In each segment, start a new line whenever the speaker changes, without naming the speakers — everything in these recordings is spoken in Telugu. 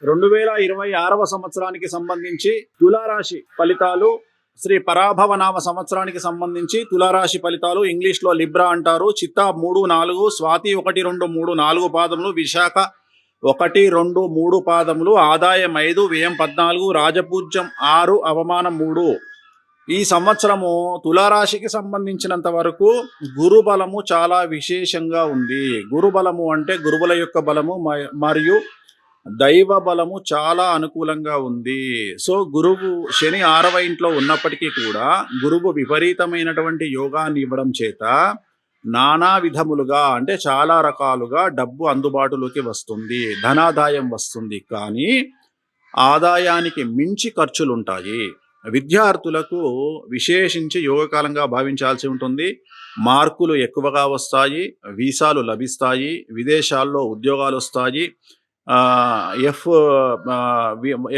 2026వ సంవత్సరానికి సంబంధించి తులారాశి ఫలితాలు, శ్రీ పరాభవనామ సంవత్సరానికి సంబంధించి తులారాశి ఫలితాలు. ఇంగ్లీష్లో లిబ్రా అంటారు. చిత్తా 3, 4, స్వాతి 1, 2, 3, 4 పాదములు, విశాఖ 1, 2, 3 పాదములు, ఆదాయం 5, వ్యయం 14, రాజపూజ్యం 6, అవమానం 3. ఈ సంవత్సరము తులారాశికి సంబంధించినంత వరకు గురుబలము చాలా విశేషంగా ఉంది. గురుబలము అంటే గురువుల యొక్క బలము మరియు దైవ బలము చాలా అనుకూలంగా ఉంది. సో గురువు శని 6వ ఇంట్లో ఉన్నప్పటికీ కూడా గురువు విపరీతమైనటువంటి యోగాన్ని ఇవ్వడం చేత నానా విధములుగా అంటే చాలా రకాలుగా డబ్బు అందుబాటులోకి వస్తుంది, ధనాదాయం వస్తుంది. కానీ ఆదాయానికి మించి ఖర్చులుంటాయి. విద్యార్థులకు విశేషించి యోగకాలంగా భావించాల్సి ఉంటుంది. మార్కులు ఎక్కువగా వస్తాయి, వీసాలు లభిస్తాయి, విదేశాల్లో ఉద్యోగాలు వస్తాయి.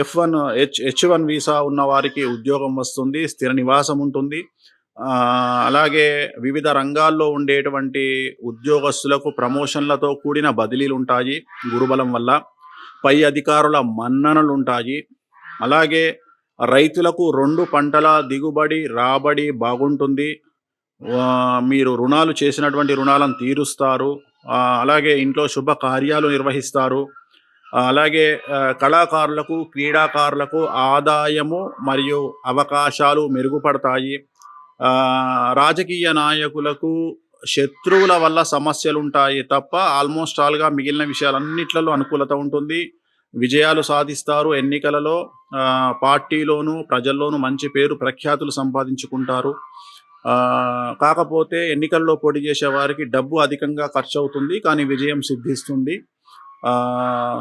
H1 వీసా ఉన్న వారికి ఉద్యోగం వస్తుంది, స్థిర నివాసం ఉంటుంది. అలాగే వివిధ రంగాల్లో ఉండేటువంటి ఉద్యోగస్తులకు ప్రమోషన్లతో కూడిన బదిలీలు ఉంటాయి గురుబలం వల్ల. పై అధికారుల మన్ననలు ఉంటాయి. అలాగే రైతులకు 2 పంటల దిగుబడి రాబడి బాగుంటుంది. మీరు రుణాలు చేసినటువంటి రుణాలను తీరుస్తారు. అలాగే ఇంట్లో శుభ కార్యాలు నిర్వహిస్తారు. అలాగే కళాకారులకు, క్రీడాకారులకు ఆదాయము మరియు అవకాశాలు మెరుగుపడతాయి. రాజకీయ నాయకులకు శత్రువుల వల్ల సమస్యలు ఉంటాయి తప్ప ఆల్మోస్ట్ ఆల్గా మిగిలిన విషయాలన్నిట్లలో అనుకూలత ఉంటుంది. విజయాలు సాధిస్తారు. ఎన్నికలలో పార్టీలోను ప్రజల్లోనూ మంచి పేరు ప్రఖ్యాతులు సంపాదించుకుంటారు. కాకపోతే ఎన్నికల్లో పోటీ చేసే వారికి డబ్బు అధికంగా ఖర్చు అవుతుంది, కానీ విజయం సిద్ధిస్తుంది.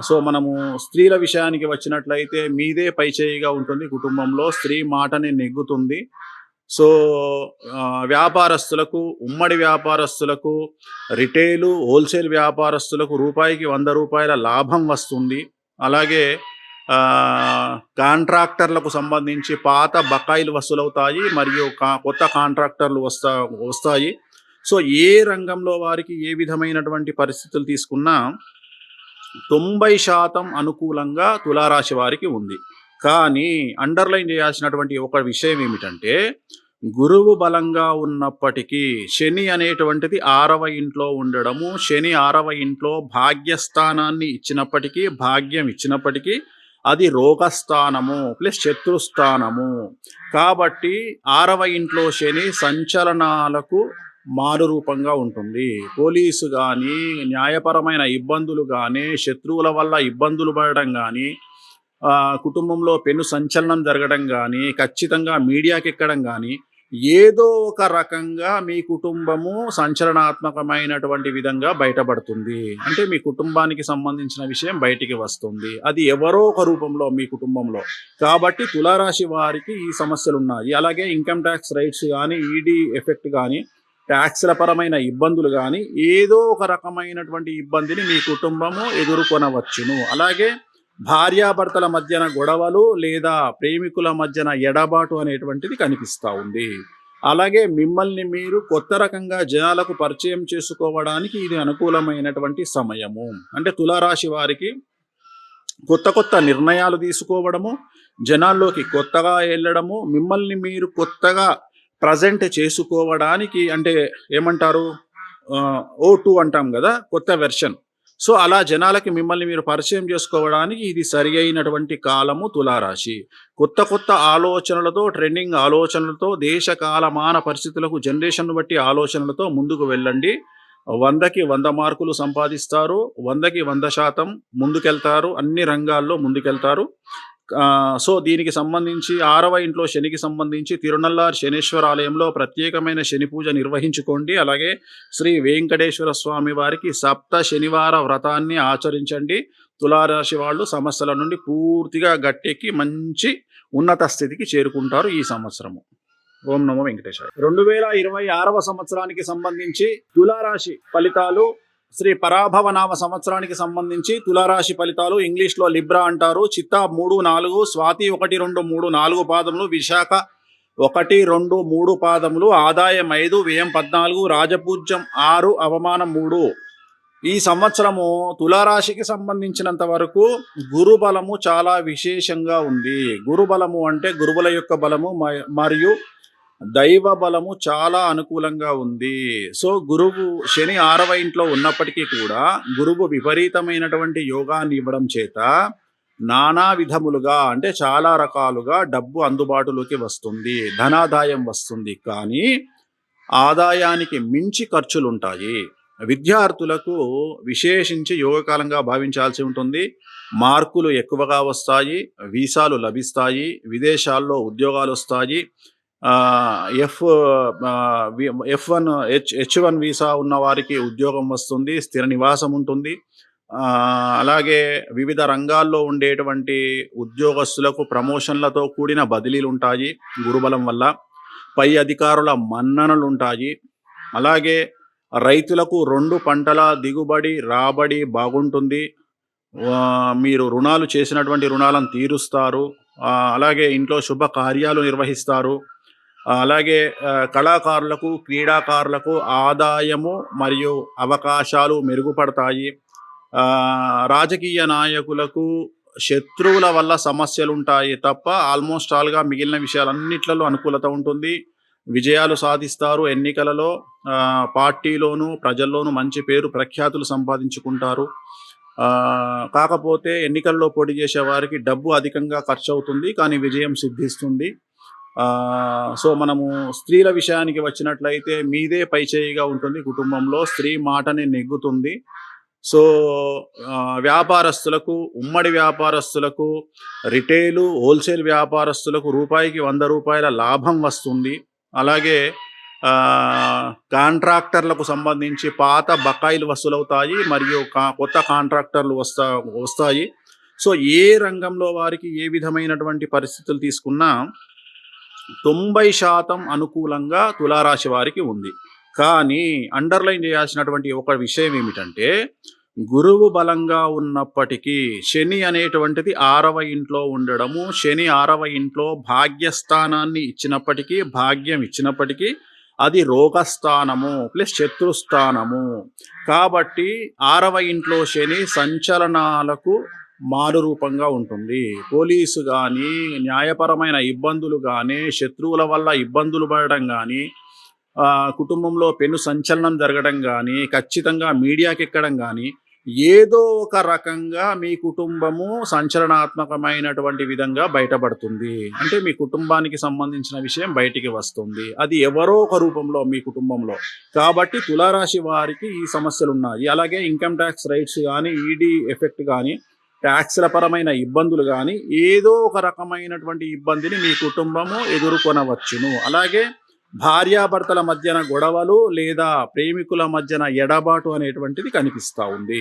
సో మనము స్త్రీల విషయానికి వచ్చినట్లయితే మీదే పైచేయిగా ఉంటుంది. కుటుంబంలో స్త్రీ మాటని నెగ్గుతుంది. సో వ్యాపారస్తులకు, ఉమ్మడి వ్యాపారస్తులకు, రిటైలు, హోల్సేల్ వ్యాపారస్తులకు రూపాయికి 100 రూపాయల లాభం వస్తుంది. అలాగే కాంట్రాక్టర్లకు సంబంధించి పాత బకాయిలు వసూలవుతాయి మరియు కొత్త కాంట్రాక్టర్లు వస్తాయి. సో ఏ రంగంలో వారికి ఏ విధమైనటువంటి పరిస్థితులు తీసుకున్నా 90% అనుకూలంగా తులారాశి వారికి ఉంది. కానీ అండర్లైన్ చేయాల్సినటువంటి ఒక విషయం ఏమిటంటే, గురువు బలంగా ఉన్నప్పటికీ శని అనేటువంటిది 6వ ఇంట్లో ఉండడము, శని 6వ ఇంట్లో భాగ్యస్థానాన్ని ఇచ్చినప్పటికీ, భాగ్యం ఇచ్చినప్పటికీ అది రోగస్థానము ప్లస్ శత్రుస్థానము. కాబట్టి 6వ ఇంట్లో శని సంచలనాలకు మారు రూపంగా ఉంటుంది. పోలీసు కానీ, న్యాయపరమైన ఇబ్బందులు కానీ, శత్రువుల వల్ల ఇబ్బందులు పడడం కానీ, కుటుంబంలో పెను సంచలనం జరగడం కానీ, ఖచ్చితంగా మీడియాకి ఎక్కడం కానీ, ఏదో ఒక రకంగా మీ కుటుంబము సంచలనాత్మకమైనటువంటి విధంగా బయటపడుతుంది. అంటే మీ కుటుంబానికి సంబంధించిన విషయం బయటికి వస్తుంది. అది ఎవరో ఒక రూపంలో మీ కుటుంబంలో. కాబట్టి తులారాశి వారికి ఈ సమస్యలు ఉన్నాయి. అలాగే ఇన్కమ్ ట్యాక్స్ రైట్స్ కానీ, ఈడీ ఎఫెక్ట్ కానీ, ట్యాక్స్ల పరమైన ఇబ్బందులు కానీ, ఏదో ఒక రకమైనటువంటి ఇబ్బందిని మీ కుటుంబము ఎదుర్కొనవచ్చును. అలాగే భార్యాభర్తల మధ్యన గొడవలు లేదా ప్రేమికుల మధ్యన ఎడబాటు అనేటువంటిది కనిపిస్తూ ఉంది. అలాగే మిమ్మల్ని మీరు కొత్త రకంగా జనాలకు పరిచయం చేసుకోవడానికి ఇది అనుకూలమైనటువంటి సమయము. అంటే తులారాశి వారికి కొత్త కొత్త నిర్ణయాలు తీసుకోవడము, జనాల్లోకి కొత్తగా వెళ్ళడము, మిమ్మల్ని మీరు కొత్తగా ప్రజెంట్ చేసుకోవడానికి, అంటే ఏమంటారు, O2 అంటాం కదా, కొత్త వెర్షన్. సో అలా జనాలకి మిమ్మల్ని మీరు పరిచయం చేసుకోవడానికి ఇది సరి అయినటువంటి కాలము తులారాశి. కొత్త కొత్త ఆలోచనలతో, ట్రెండింగ్ ఆలోచనలతో, దేశ కాలమాన పరిస్థితులకు, జనరేషన్ బట్టి ఆలోచనలతో ముందుకు వెళ్ళండి. 100కి 100 మార్కులు సంపాదిస్తారు. 100కి 100% ముందుకెళ్తారు. అన్ని రంగాల్లో ముందుకెళ్తారు. సో దీనికి సంబంధించి 6వ ఇంట్లో శనికి సంబంధించి తిరునల్లార్ శనేశ్వర ఆలయంలో ప్రత్యేకమైన శని పూజ నిర్వహించుకోండి. అలాగే శ్రీ వెంకటేశ్వర స్వామి వారికి సప్త శనివార వ్రతాన్ని ఆచరించండి. తులారాశి వాళ్ళు సమస్యల నుండి పూర్తిగా గట్టెక్కి మంచి ఉన్నత స్థితికి చేరుకుంటారు ఈ సంవత్సరము. ఓం నమో వెంకటేశాయ. 2026వ సంవత్సరానికి సంబంధించి తులారాశి ఫలితాలు, శ్రీ పరాభవనామ సంవత్సరానికి సంబంధించి తులారాశి ఫలితాలు. ఇంగ్లీష్లో లిబ్రా అంటారు. చిత్తా 3, 4, స్వాతి 1, 2, 3, 4 పాదములు, విశాఖ 1, 2, 3 పాదములు, ఆదాయం 5, వ్యయం 14, రాజపూజ్యం 6, అవమానం 3. ఈ సంవత్సరము తులారాశికి సంబంధించినంత వరకు గురుబలము చాలా విశేషంగా ఉంది. గురుబలము అంటే గురువుల యొక్క బలము మరియు దైవ బలము చాలా అనుకూలంగా ఉంది. సో గురువు శని 6వ ఇంట్లో ఉన్నప్పటికీ కూడా గురువు విపరీతమైనటువంటి యోగాన్ని ఇవ్వడం చేత నానా విధములుగా అంటే చాలా రకాలుగా డబ్బు అందుబాటులోకి వస్తుంది, ధనాదాయం వస్తుంది. కానీ ఆదాయానికి మించి ఖర్చులుంటాయి. విద్యార్థులకు విశేషించి యోగకాలంగా భావించాల్సి ఉంటుంది. మార్కులు ఎక్కువగా వస్తాయి, వీసాలు లభిస్తాయి, విదేశాల్లో ఉద్యోగాలు వస్తాయి. F1 H1 వీసా ఉన్న వారికి ఉద్యోగం వస్తుంది, స్థిర నివాసం ఉంటుంది. అలాగే వివిధ రంగాల్లో ఉండేటువంటి ఉద్యోగస్తులకు ప్రమోషన్లతో కూడిన బదిలీలు ఉంటాయి గురుబలం వల్ల. పై అధికారుల మన్ననలు ఉంటాయి. అలాగే రైతులకు 2 పంటల దిగుబడి రాబడి బాగుంటుంది. మీరు రుణాలు చేసినటువంటి రుణాలను తీరుస్తారు. అలాగే ఇంట్లో శుభ కార్యాలు నిర్వహిస్తారు. అలాగే కళాకారులకు, క్రీడాకారులకు ఆదాయము మరియు అవకాశాలు మెరుగుపడతాయి. రాజకీయ నాయకులకు శత్రువుల వల్ల సమస్యలుంటాయి తప్ప ఆల్మోస్ట్ ఆల్గా మిగిలిన విషయాలన్నిట్లలో అనుకూలత ఉంటుంది. విజయాలు సాధిస్తారు. ఎన్నికలలో పార్టీలోను ప్రజల్లోనూ మంచి పేరు ప్రఖ్యాతులు సంపాదించుకుంటారు. కాకపోతే ఎన్నికల్లో పోటీ చేసే వారికి డబ్బు అధికంగా ఖర్చు అవుతుంది, కానీ విజయం సిద్ధిస్తుంది. సో మనము స్త్రీల విషయానికి వచ్చినట్లయితే మీదే పైచేయిగా ఉంటుంది కుటుంబంలో, స్త్రీ మాటని నెగ్గుతుంది. సో వ్యాపారస్తులకు, ఉమ్మడి వ్యాపారస్తులకు, రిటైలు హోల్సేల్ వ్యాపారస్తులకు రూపాయికి 100 రూపాయల లాభం వస్తుంది. అలాగే కాంట్రాక్టర్లకు సంబంధించి పాత బకాయిలు వసూలవుతాయి మరియు కొత్త కాంట్రాక్టర్లు వస్తాయి. సో ఏ రంగంలో వారికి ఏ విధమైనటువంటి పరిస్థితులు తీసుకున్నా 90% అనుకూలంగా తులారాశి వారికి ఉంది. కానీ అండర్లైన్ చేయాల్సినటువంటి ఒక విషయం ఏమిటంటే, గురువు బలంగా ఉన్నప్పటికీ శని అనేటువంటిది 6వ ఇంట్లో ఉండడము, శని 6వ ఇంట్లో భాగ్యస్థానాన్ని ఇచ్చినప్పటికీ, భాగ్యం ఇచ్చినప్పటికీ అది రోగస్థానము ప్లస్ శత్రుస్థానము. కాబట్టి 6వ ఇంట్లో శని సంచలనాలకు మారు రూపంగా ఉంటుంది. పోలీసు కానీ, న్యాయపరమైన ఇబ్బందులు కానీ, శత్రువుల వల్ల ఇబ్బందులు పడడం కానీ, కుటుంబంలో పెను సంచలనం జరగడం కానీ, ఖచ్చితంగా మీడియాకి ఎక్కడం కానీ, ఏదో ఒక రకంగా మీ కుటుంబము సంచలనాత్మకమైనటువంటి విధంగా బయటపడుతుంది. అంటే మీ కుటుంబానికి సంబంధించిన విషయం బయటికి వస్తుంది. అది ఎవరో ఒక రూపంలో మీ కుటుంబంలో. కాబట్టి తులారాశి వారికి ఈ సమస్యలు ఉన్నాయి. అలాగే ఇన్కమ్ ట్యాక్స్ రైట్స్ కానీ, ఈడీ ఎఫెక్ట్ కానీ, ట్యాక్స్ల పరమైన ఇబ్బందులు కానీ, ఏదో ఒక రకమైనటువంటి ఇబ్బందిని మీ కుటుంబము ఎదుర్కొనవచ్చును. అలాగే భార్యాభర్తల మధ్యన గొడవలు లేదా ప్రేమికుల మధ్యన ఎడబాటు అనేటువంటిది కనిపిస్తూ ఉంది.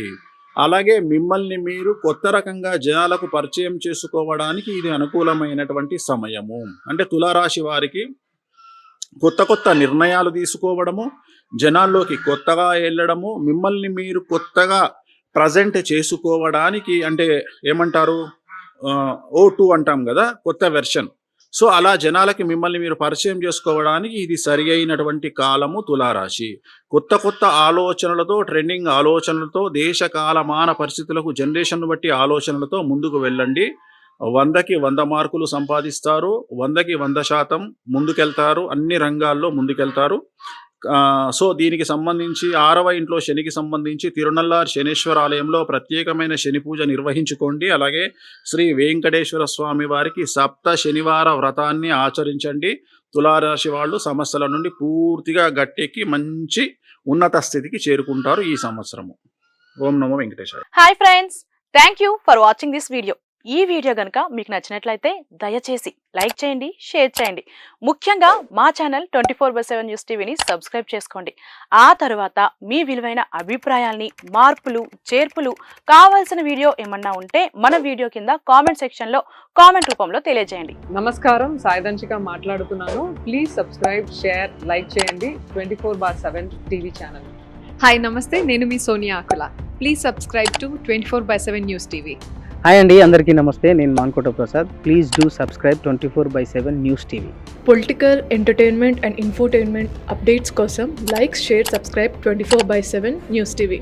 అలాగే మిమ్మల్ని మీరు కొత్త రకంగా జనాలకు పరిచయం చేసుకోవడానికి ఇది అనుకూలమైనటువంటి సమయము. అంటే తులారాశి వారికి కొత్త నిర్ణయాలు తీసుకోవడము, జనాల్లోకి కొత్తగా వెళ్ళడము, మిమ్మల్ని మీరు కొత్తగా ప్రజెంట్ చేసుకోవడానికి, అంటే ఏమంటారు, O2 అంటాం కదా, కొత్త వెర్షన్. సో అలా జనాలకి మిమ్మల్ని మీరు పరిచయం చేసుకోవడానికి ఇది సరి అయినటువంటి కాలము తులారాశి. కొత్త ఆలోచనలతో, ట్రెండింగ్ ఆలోచనలతో, దేశ కాలమాన పరిస్థితులకు జనరేషన్ బట్టి ఆలోచనలతో ముందుకు వెళ్ళండి. 100కి 100 మార్కులు సంపాదిస్తారు. 100కి 100% ముందుకెళ్తారు. అన్ని రంగాల్లో ముందుకెళ్తారు. సో దీనికి సంబంధించి 6వ ఇంట్లో శనికి సంబంధించి తిరునల్లార్ శనేశ్వర ఆలయంలో ప్రత్యేకమైన శని పూజ నిర్వహించుకోండి. అలాగే శ్రీ వెంకటేశ్వర స్వామి వారికి సప్త శనివార వ్రతాన్ని ఆచరించండి. తులారాశి వాళ్ళు సమస్యల నుండి పూర్తిగా గట్టెక్కి మంచి ఉన్నత స్థితికి చేరుకుంటారు ఈ సంవత్సరము. ఓం నమో వెంకటేశాయ.
Hi friends, thank you for watching this video. ఈ వీడియో గనుక మీకు నచ్చినట్లయితే దయచేసి లైక్ చేయండి, షేర్ చేయండి. ముఖ్యంగా మా ఛానల్ 24/7 న్యూస్ టీవీని సబ్స్క్రైబ్ చేసుకోండి. ఆ తర్వాత మీ విలువైన అభిప్రాయాల్ని, మార్పులు, చేర్పులు, కావాల్సిన వీడియో ఏమన్నా ఉంటే మన వీడియో కింద కామెంట్ సెక్షన్లో కామెంట్ రూపంలో తెలియజేయండి.
నమస్కారం, సాయిదంచిక మాట్లాడుతున్నాను. ప్లీజ్ సబ్స్క్రైబ్, షేర్, లైక్ చేయండి 24/7 టీవీ ఛానల్.
హాయ్ నమస్తే, నేను మీ Sonia Akula. Please subscribe to 24/7 news TV.
Hi అండి, అందరికీ నమస్తే. నేను Mankota Prasad. Please do subscribe 24/7 news TV.
Political, entertainment and infotainment updates కోసం like, share, subscribe 24/7 news TV.